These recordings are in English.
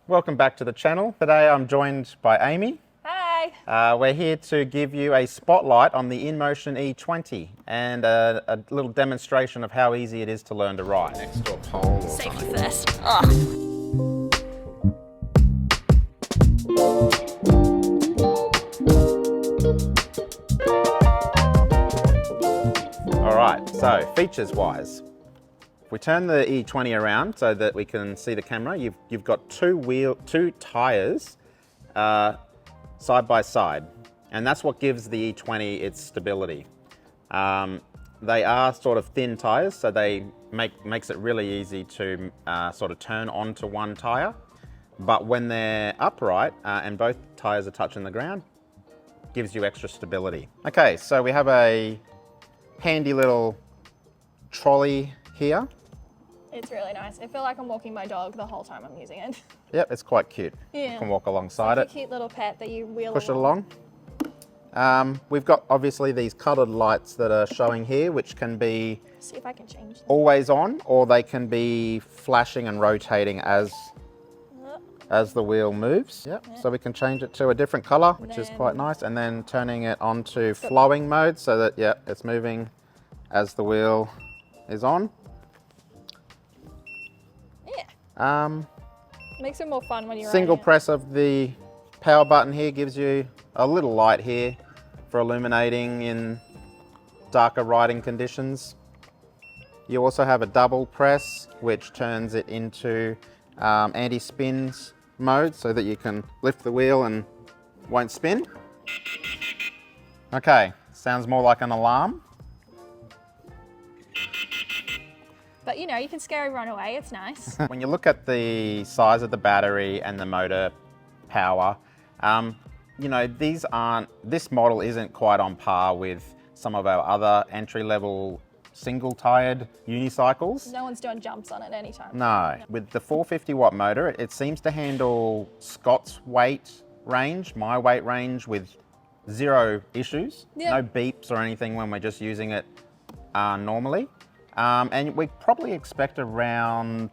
Welcome back to the channel. Today I'm joined by Amy. Hi! We're here to give you a spotlight on the INMOTION E20 and a little demonstration of how easy it is to learn to ride. Next to a pole or Safety something. first. Alright, so features wise. If we turn the E20 around so that we can see the camera, you've got two tyres side by side, and that's what gives the E20 its stability. They are sort of thin tyres, so they makes it really easy to sort of turn onto one tyre. But when they're upright and both tyres are touching the ground, gives you extra stability. Okay, so we have a handy little trolley here. It's really nice. I feel like I'm walking my dog the whole time I'm using it. Yep, it's quite cute. Yeah. You can walk alongside It's like it. a cute little pet that you wheel Push it along. We've got obviously these coloured lights that are showing here, which can be See if I can change them. always on, or they can be flashing and rotating as the wheel moves. Yep. So we can change it to a different colour, which is quite nice, and then turning it onto flowing mode so that it's moving as the wheel is on. Yeah. Makes it more fun when you're Single riding it. press of the power button here gives you a little light here for illuminating in darker riding conditions. You also have a double press, which turns it into anti-spins mode so that you can lift the wheel and won't spin. Okay, sounds more like an alarm. But you know, you can scare everyone away, it's nice. When you look at the size of the battery and the motor power, you know, this model isn't quite on par with some of our other entry-level single-tired unicycles. No one's doing jumps on it anytime. No. With the 450 watt motor, it seems to handle Scott's weight range, my weight range, with zero issues. Yeah. No beeps or anything when we're just using it normally. And we probably expect around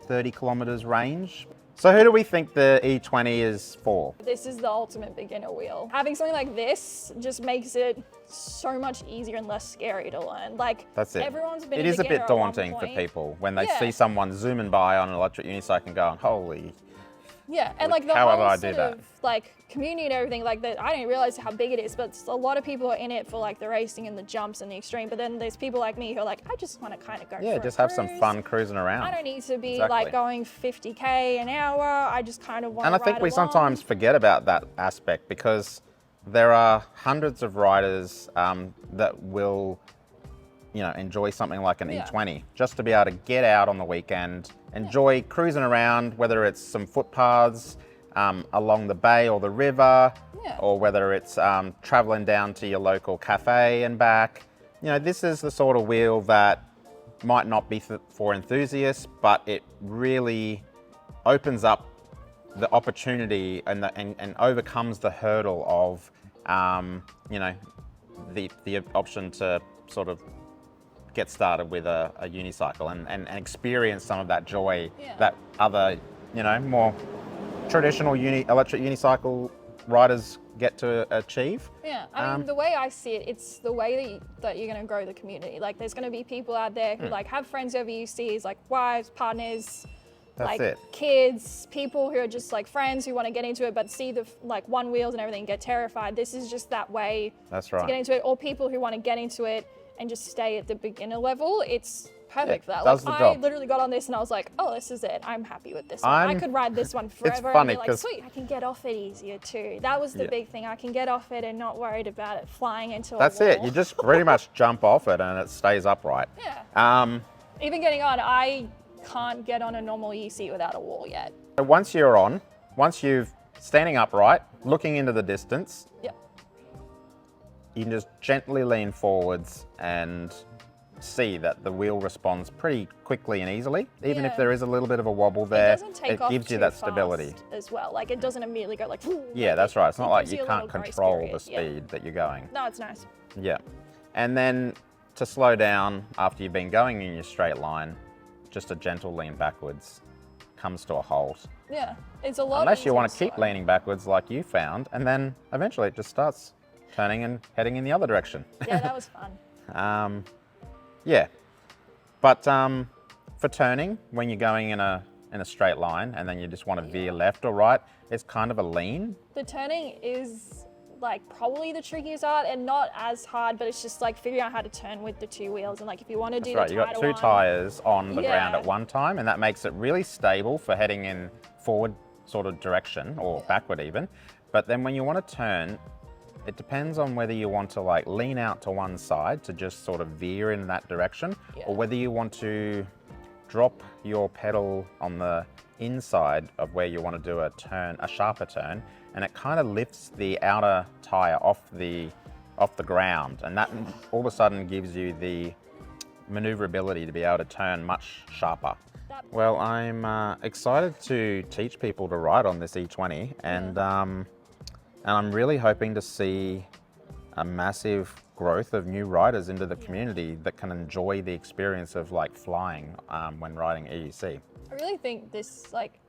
30 kilometers range. So who do we think the E20 is for? This is the ultimate beginner wheel. Having something like this just makes it so much easier and less scary to learn. Like, That's it. Everyone's been It is a beginner bit at one daunting for point. people when they Yeah. see someone zooming by on an electric unicycle and going, holy. Yeah, and like the How would whole I do sort that? of like community and everything like that, I didn't realize how big it is, but a lot of people are in it for like the racing and the jumps and the extreme, but then there's people like me who are like, I just want to kind of go Yeah, for a just have some cruise. fun cruising around. I don't need to be Exactly. like going 50k an hour, I just kind of want to And I think we sometimes forget about that aspect because there are hundreds of riders that will, you know, enjoy something like an E20 just to be able to get out on the weekend, enjoy cruising around, whether it's some footpaths along the bay or the river, or whether it's traveling down to your local cafe and back. You know, this is the sort of wheel that might not be for enthusiasts, but it really opens up the opportunity and overcomes the hurdle of, you know, the option to sort of get started with a unicycle and experience some of that joy that other, you know, more traditional electric unicycle riders get to achieve. Yeah, I mean, the way I see it, it's the way that you're going to grow the community. Like, there's going to be people out there who like have friends over UCs, like wives, partners, kids, people who are just like friends who want to get into it but see the like one wheels and everything, get terrified. This is just that way to get into it. Or people who want to get into it and just stay at the beginner level. It's perfect for that. Does Like, the I job. literally got on this and I was like, oh, this is it. I'm happy with this one. I could ride this one forever funny and be like, sweet, I can get off it easier too. That was the big thing. I can get off it and not worried about it flying into a wall. That's it. You just pretty much jump off it and it stays upright. Yeah. Even getting on, I can't get on a normal UC without a wall yet. So once you're standing upright, looking into the distance, you can just gently lean forwards and see that the wheel responds pretty quickly and easily. Even if there is a little bit of a wobble there, it gives you that stability as well. Like, it doesn't immediately go like, yeah, that's right. It's not like you can't a little grace control period. the speed that you're going. No, it's nice. Yeah. And then to slow down after you've been going in your straight line, just a gentle lean backwards comes to a halt. Yeah, it's a lot. Unless you want to easier, keep so. leaning backwards like you found, and then eventually it just starts turning and heading in the other direction. Yeah, that was fun. Yeah, but for turning, when you're going in a straight line and then you just want to veer left or right, it's kind of a lean. The turning is like probably the trickiest part, and not as hard, but it's just like figuring out how to turn with the two wheels. And like if you want to do Right, the you've got two tires on the ground Yeah. at one time, and that makes it really stable for heading in forward sort of direction or backward even. But then when you want to turn, it depends on whether you want to like lean out to one side to just sort of veer in that direction, or whether you want to drop your pedal on the inside of where you want to do a turn, a sharper turn, and it kind of lifts the outer tire off the ground, and that all of a sudden gives you the maneuverability to be able to turn much sharper. Well, I'm excited to teach people to ride on this E20, and I'm really hoping to see a massive growth of new riders into the community that can enjoy the experience of like flying when riding EUC. I really think this like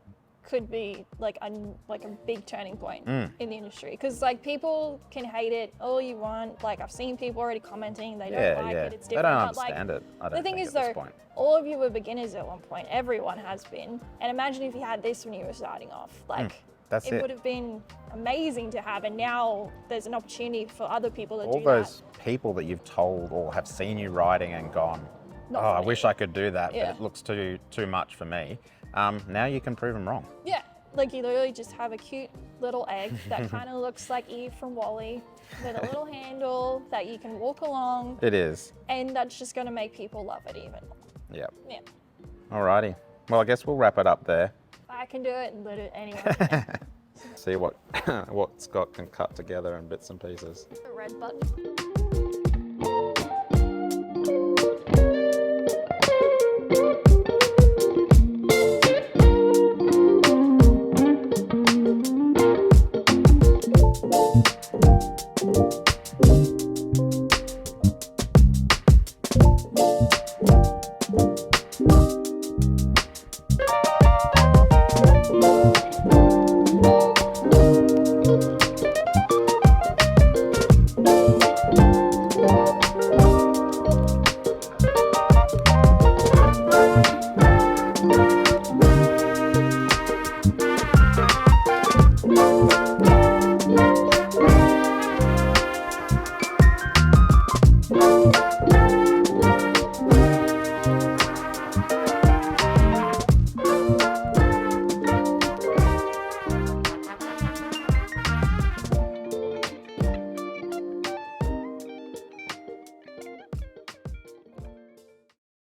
could be like a big turning point in the industry, because like people can hate it all you want. Like I've seen people already commenting they don't like it, it's different. They don't but, understand like, it. I don't the thing think is at this though, point. all of you were beginners at one point. Everyone has been. And imagine if you had this when you were starting off. Like That's it would have been amazing to have, and now there's an opportunity for other people to All do those people that you've told or have seen you riding and gone, Not oh, I for me." wish I could do that, Yeah. but it looks too much for me. Now you can prove them wrong. Yeah, like you literally just have a cute little egg that kind of looks like Eve from WALL-E, with a little handle that you can walk along, It is. and that's just going to make people love it even more. Yep. Yeah, Alrighty. Well, I guess we'll wrap it up there. I can do it, and literally anyone can. See what Scott can cut together in bits and pieces. The red button.